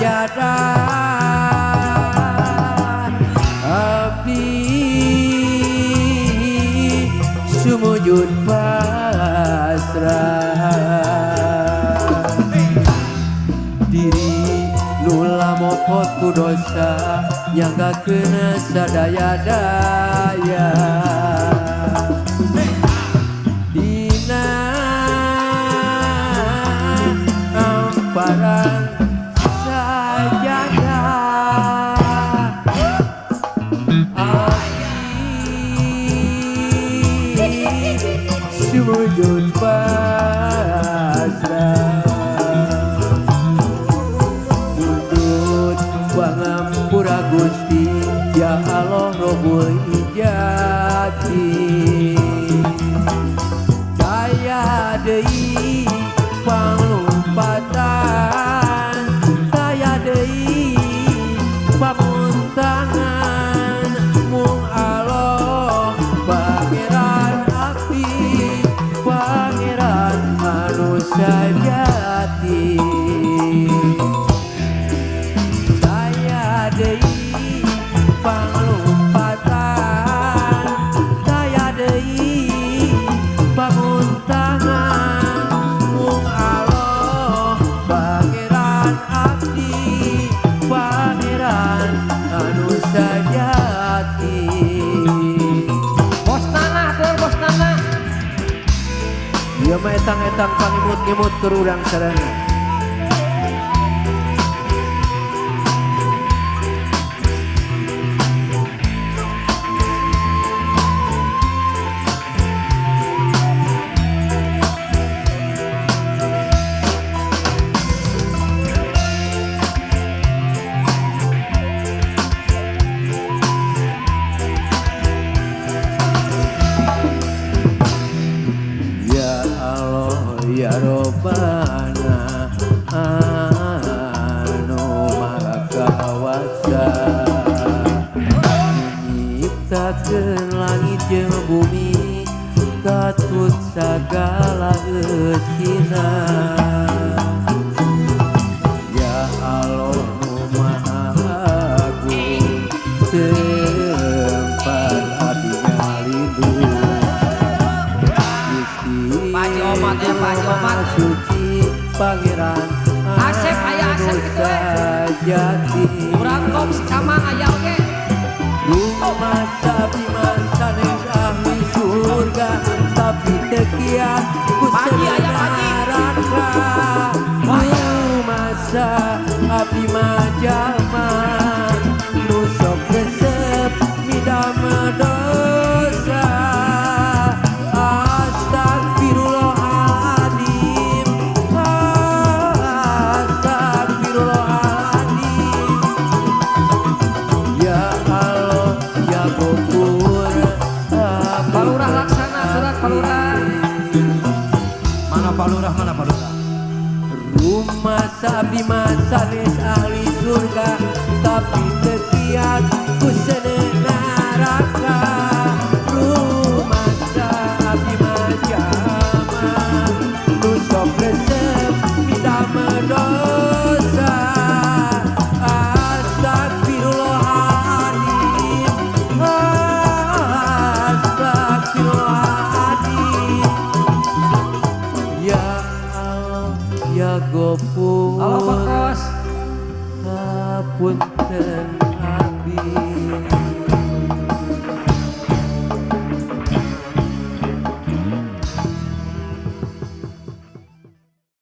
sadayana abdi sumujud pasrah diri nula mokot ku dosa yang gak kena sadaya daya dina amparan sajana abdi sumujud pasrah Pangampura Gusti ya Allah Robbul Ijati daya deui panglumpatan daya deui pamuntangan mung Allah pangeran abdi pangeran anu sajati panglumpatan daya deui pamuntangan mung Allah pangeran abdi pangeran anu sajati bos tanah ieu mah etang-etang pangimut-imut keur urang sarana. Ya Robbana anu maha kawasa nyiptakeun langit jeung bumi katut sagala eusina ya Allah nu maha agung tempat abdinya lindung Maha suci pangeran Asep aya Asep kitu jati urang kok si Kamang aya oge rumah sapi sanes ahli surga tapi tekian ku neraka rumah sapi jalma nu sok resep midam dosa Mana Palurah rumah sapi sanes ahli surga tapi tekian ku neraka rumah sapi jalma nu sok resep midam dosa ya Gopur halo Pak Kos hapunten abdi